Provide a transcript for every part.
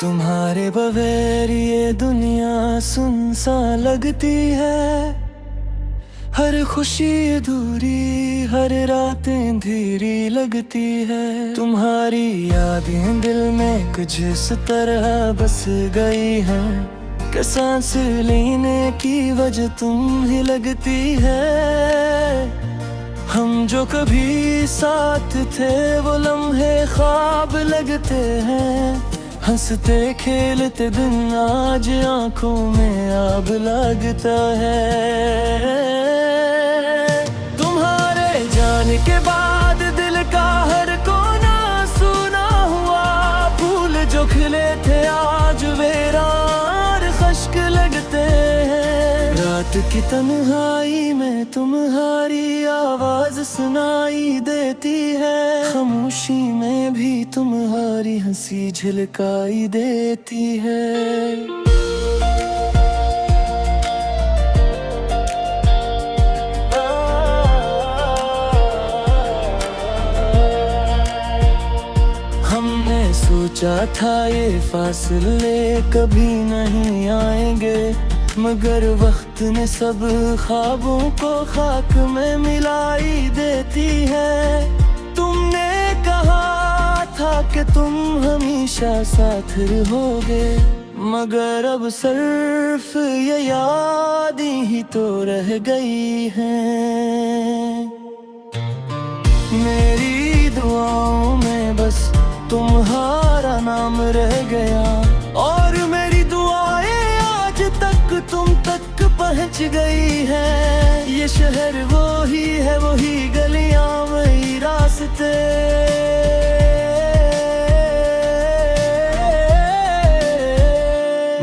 तुम्हारे बगैर ये दुनिया सुनसा लगती है। हर खुशी अधूरी, हर रात अंधेरी लगती है। तुम्हारी यादें दिल में कुछ इस तरह बस गई हैं कि सांस लेने की वजह तुम ही लगती है। हम जो कभी साथ थे वो लम्हे ख्वाब लगते हैं। हंसते खेलते दिन आज आंखों में आग लगता है। तुम्हारे जाने के बाद दिल का हर कोना सुना हुआ। फूल जो खिले थे आज वीरान खश्क लगते हैं। रात की तन्हाई में तुम्हारी आवाज सुनाई देती है। खामोशी में भी तुम्हारी हंसी झलकाई देती है। हमने सोचा था ये फासले कभी नहीं आएंगे, मगर वक्त ने सब ख्वाबों को खाक में मिलाई देती है। तुमने कहा था कि तुम हमेशा साथ रहोगे, मगर अब सिर्फ ये यादें ही तो रह गई हैं। मेरी दुआओं में बस तुम्हारा नाम रह गया, और मेरी दुआएं आज तक तुम तक पहुंच गई है। ये शहर वो ही है, वही गलियां वही रास्ते।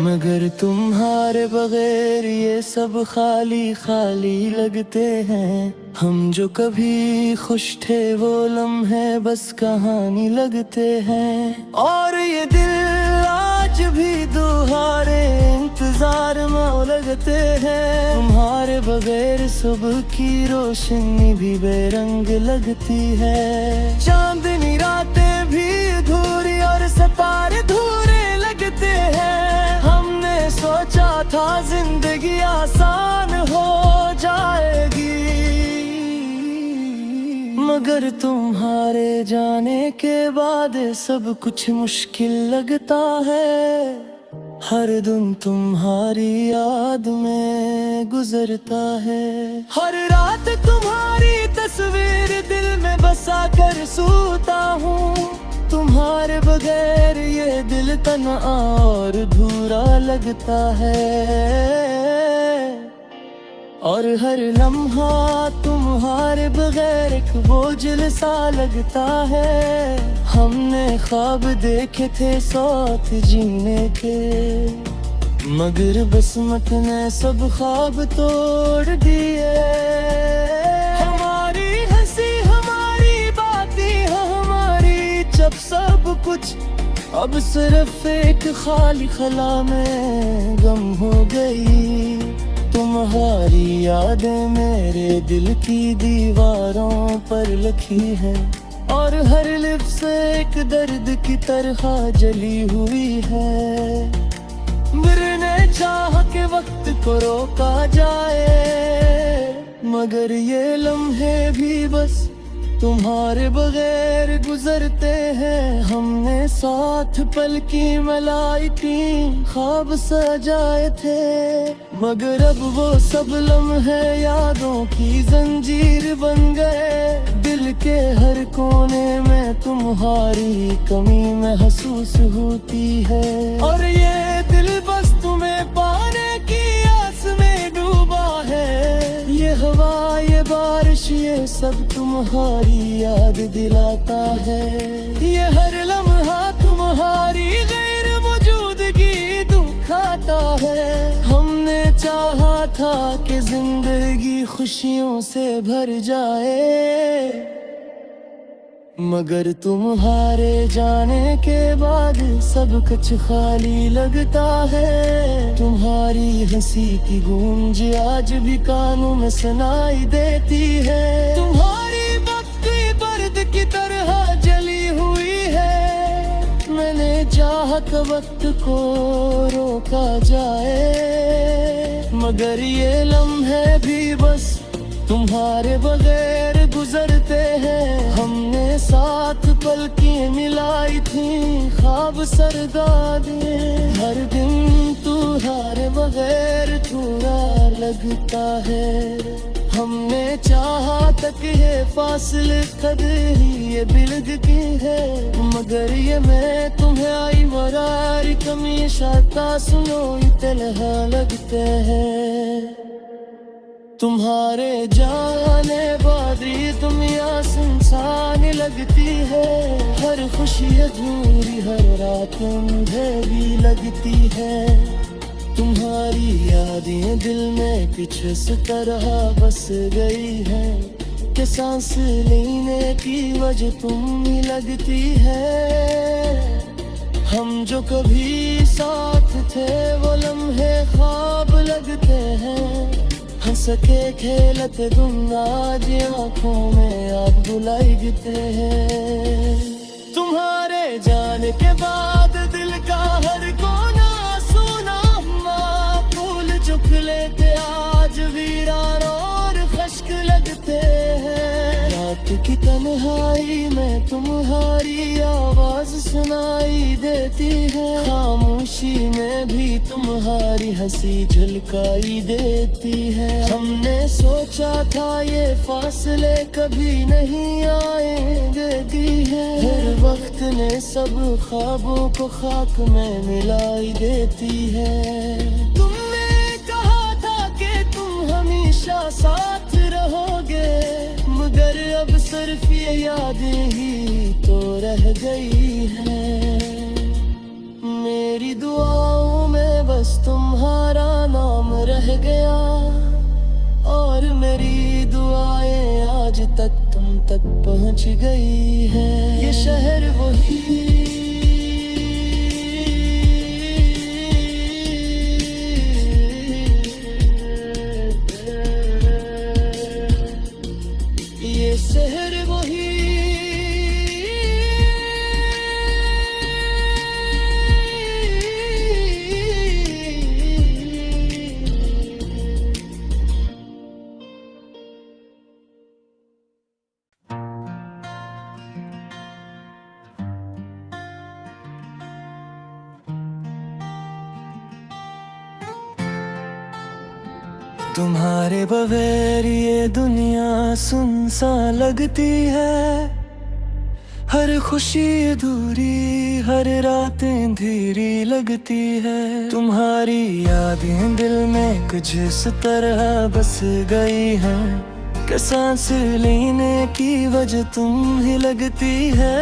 मगर तुम्हारे बगैर ये सब खाली खाली लगते हैं। हम जो कभी खुश थे वो लम्हे बस कहानी लगते हैं। और ये दिल आज भी तुम्हारे इंतजार में लगते हैं। तुम्हारे बगैर सुबह की रोशनी भी बेरंग लगती है। चांदनी रातें भी अधूरी और सितारे अधूरे लगते हैं। हमने सोचा था जिंदगी आसान हो जाएगी, मगर तुम्हारे जाने के बाद सब कुछ मुश्किल लगता है। हर दिन तुम्हारी याद में गुजरता है। हर रात तुम्हारी तस्वीर दिल में बसा कर सोता हूँ। तुम्हारे बगैर ये दिल तना और अधूरा लगता है। और हर लम्हा तुम्हारे बगैर एक बोझल सा लगता है। हमने ख्वाब देखे थे साथ जीने के, मगर किस्मत ने सब ख्वाब तोड़ दिए। हमारी हंसी हमारी बातें हमारी जब सब कुछ अब सिर्फ एक खाली खला में गम हो गई। तुम्हारी यादें मेरे दिल की दीवारों पर लिखी है, और हर लिप्स एक दर्द की तरह जली हुई है। मरने चाह के वक्त को रोका जाए, मगर ये लम्हे भी बस तुम्हारे बगैर गुजरते हैं। हमने साथ पल की मलाई थी, ख्वाब सजाए थे, मगर अब वो सब लम्हे यादों की जंजीर बन गए। दिल के हर कोने में तुम्हारी कमी महसूस होती है, और ये दिल बस तुम्हें पाने की आस में डूबा है। ये हवा ये बारिश ये सब तुम्हारी याद दिलाता है। ये हर लम्हा तुम्हारी गैर मौजूदगी दुखाता है। हमने चाहा था कि जिंदगी खुशियों से भर जाए, मगर तुम्हारे जाने के बाद सब कुछ खाली लगता है। तुम्हारी हंसी की गूंज आज भी कानों में सुनाई देती है। तुम्हारी बत्ती बर्द की तरह जली हुई है। मैंने चाहत वक्त को रोका जाए, मगर ये लम्हे भी बस तुम्हारे बगैर गुजरते हैं। हमने साथ पलकें मिलाई थी, ख्वाब सरदादे, हर दिन तुम्हारे बगैर थोड़ा लगता है। हमने चाहा तक ये फासले कदर ये बिल्द की है, मगर ये मैं तुम्हें आई मरारी कमी शाता सुनो तलहा लगते हैं। तुम्हारे जाने बादरी दुनिया सुनसान लगती है, हर खुशी अधूरी हर रात मुझे भी लगती है। तुम्हारी यादें दिल में कुछ इस तरह बस गई है कि सांस लेने की वजह तुम ही लगती है। हम जो कभी साथ थे वो लम्हे ख्वाब लगते हैं, हंस के खेलते तुम आज आँखों में आप बुलाइते हैं। तुम्हारे जाने के बाद दिल का हर कोना सुना फूल चुक लेते आज वीरान और खश्क लगते हैं। रात की तन्हाई में तुम्हारी आवाज सुनाई देती है, खामोशी में भी तुम्हारी हंसी झलकाई देती है। हमने सोचा था ये फासले कभी नहीं आएंगे दी है, हर वक्त ने सब ख्वाबों को खाक में मिलाई देती है। तुमने कहा था कि तुम हमेशा साथ रहोगे, मगर अब सिर्फ ये यादें ही तो रह गई हैं। मेरी दुआओं में बस तुम्हारा नाम रह गया, और मेरी दुआएं आज तक तुम तक पहुंच गई है। ये शहर वही शहर वही तुम्हारे बगैर ये दुनिया सुनसान लगती है, हर खुशी अधूरी हर रात अंधेरी लगती है। तुम्हारी यादें दिल में कुछ इस तरह बस गई हैं कि सांस लेने की वजह तुम ही लगती है।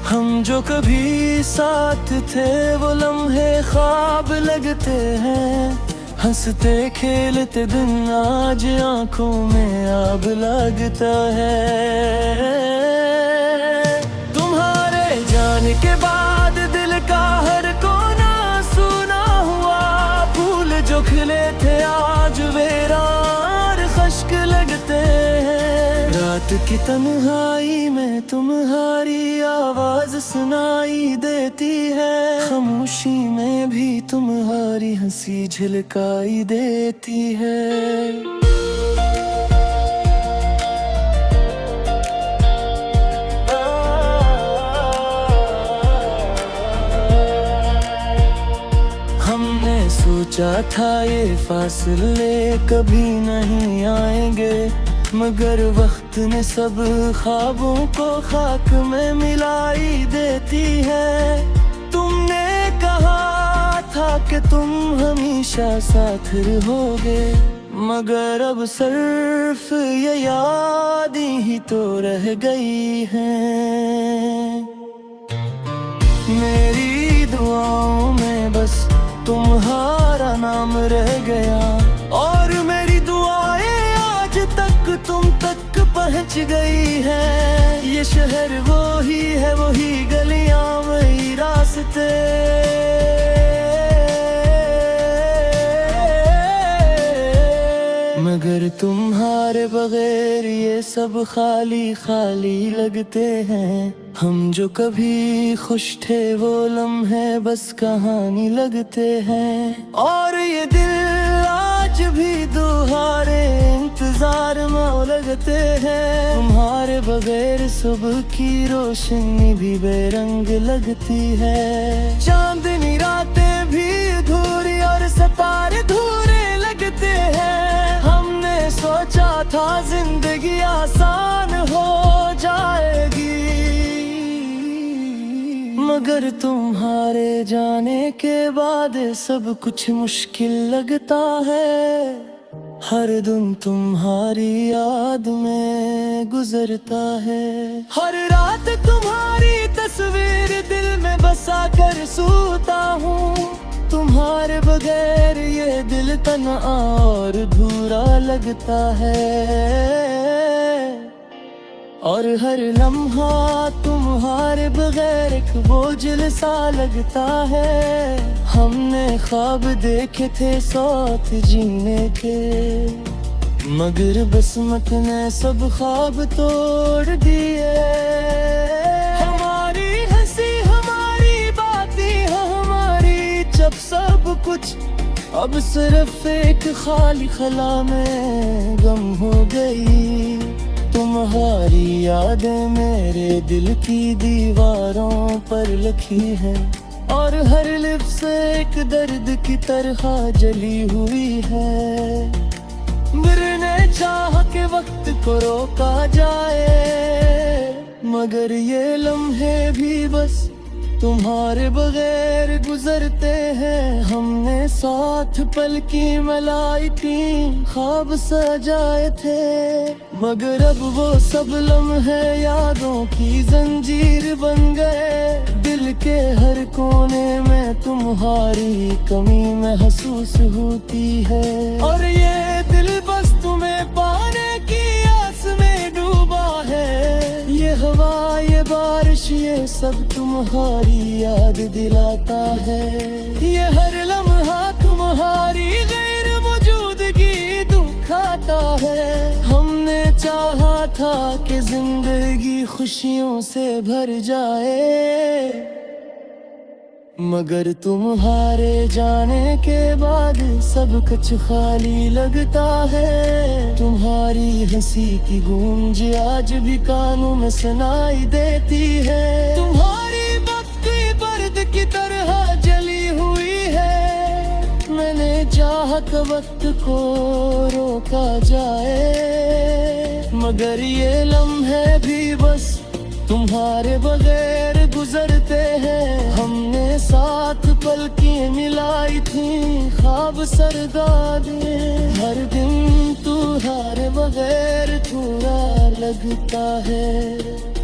हम जो कभी साथ थे वो लम्हे ख्वाब लगते हैं, हंसते खेलते दिन आज आँखों में आग लगता है। तुम्हारे जाने के बाद दिल का हर कोना सुना हुआ, फूल जो खिले थे आज वीरान खश्क लगते हैं। रात की तन्हाई में तुम्हारी आवाज सुनाई देती है, खामोशी में भी तुम्हारी हंसी झलकाई देती है। हमने सोचा था ये फासले कभी नहीं आएंगे, मगर वक्त ने सब ख्वाबों को खाक में मिलाई देती है। तुमने कहा था कि तुम हमेशा साथ रहोगे, मगर अब सिर्फ ये यादें ही तो रह गई हैं। मेरी दुआओं में बस तुम्हारा नाम रह गया, और मेरी दुआएं आज तक तुम तक पहुंच गई है। ये शहर वो ही है, वही गलियां वही रास्ते, मगर मगर तुम्हारे बगैर ये सब खाली खाली लगते हैं। हम जो कभी खुश थे वो लम्हे बस कहानी लगते हैं। और ये दिल आज भी तुम्हारे इंतजार में लगते हैं। तुम्हारे बगैर सुबह की रोशनी भी बेरंग लगती है। चांदनी रातें भी अधूरी और सितारे धूरे लगते हैं। हमने सोचा था जिंदगी आसान हो जाएगी, मगर तुम्हारे जाने के बाद सब कुछ मुश्किल लगता है। हर दिन तुम्हारी याद में गुजरता है। हर रात तुम्हारी तस्वीर दिल में बसा कर सोता हूँ। तुम्हारे बगैर ये दिल तना और अधूरा लगता है। और हर लम्हा तुम्हारे बगैर एक बोझल सा लगता है। हमने ख्वाब देखे थे साथ जीने के, मगर किस्मत ने सब ख्वाब तोड़ दिए। हमारी हंसी हमारी बातें हमारी जब सब कुछ अब सिर्फ एक खाली खला में गम हो गई। तुम्हारी यादें मेरे दिल की दीवारों पर लिखी है, और हर लिप्स एक दर्द की तरह जली हुई है। गिरने चाह के वक्त को रोका जाए, मगर ये लम्हे भी बस तुम्हारे बगैर गुजरते हैं। हमने साथ पल की मलाई थी, ख्वाब सजाए थे, मगर अब वो सब लम्हे यादों की जंजीर बन गए। दिल के हर कोने में तुम्हारी कमी महसूस होती है, और ये दिल बस तुम्हें पाने की आस में डूबा है। ये हवा ये बारिश ये सब तुम्हारी याद दिलाता है। ये हर लम्हा तुम्हारी गैर मौजूदगी दुखाता है। हमने चाहा था कि जिंदगी खुशियों से भर जाए, मगर तुम्हारे जाने के बाद सब कुछ खाली लगता है। तुम्हारी हंसी की गूंज आज भी कानों में सुनाई देती है। तुम्हारी बत्ती बर्द की तरह जली हुई है। मैंने चाहा कि वक्त को रोका जाए, मगर ये लम्हे भी बस तुम्हारे बगैर गुजरते हैं। हमने साथ पल की मिलाई थी, ख्वाब सरदादे। हर दिन तुम्हारे बगैर थोड़ा लगता है।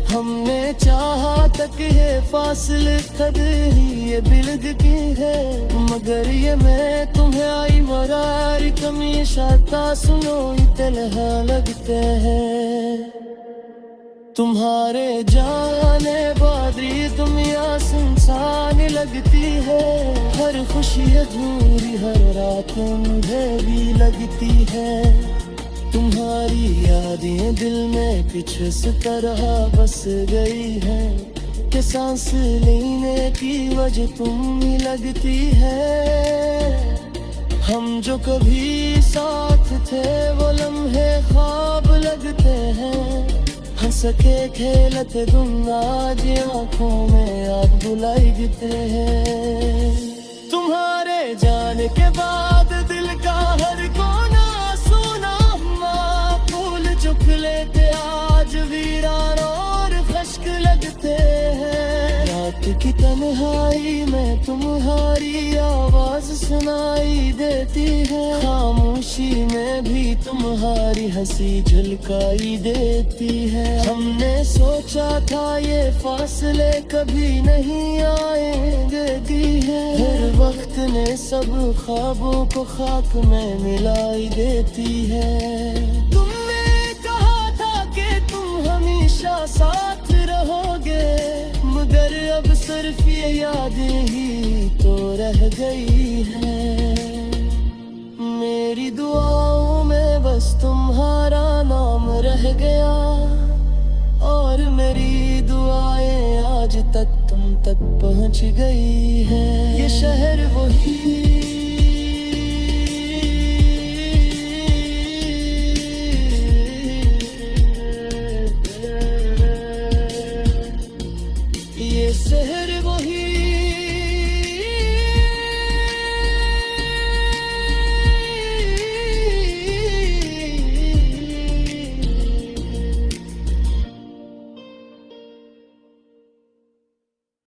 हमने चाहा तक ये फासले कभी ये बिल्द की है, मगर ये मैं तुम्हें आई मरार कमी शाता सुनो इतलहा लगते हैं। तुम्हारे जाने बादरी दुनिया सुनसान लगती है। हर खुशी अधूरी हर रात मुझे भी लगती है। तुम्हारी यादें दिल में कुछ इस तरह बस गई है कि सांस लेने की वजह तुम ही लगती है। हम जो कभी साथ थे वो लम्हे ख्वाब लगते हैं। हंस के खेलते तुम आज आँखों में आप बुलाई देते हैं। तुम्हारे जाने के बाद दिल का हर कोना सोना फूल चुक लेते आज वीरान और खश्क लगते हैं। रात की तन्हाई में तुम्हारी आवाज सुनाई देती है। खामोशी में भी तुम्हारी हंसी झलकाई देती है। हमने सोचा था ये फासले कभी नहीं आएंगे दी है। हर वक्त ने सब ख्वाबों को खाक में मिलाई देती है। तुमने कहा था कि तुम हमेशा साथ रहोगे, मगर अब सिर्फ ये यादें ही तो रह गई हैं। मेरी दुआओं में बस बस तुम्हारा नाम रह गया, और मेरी दुआएं आज तक तुम तक पहुंच गई है। ये शहर वही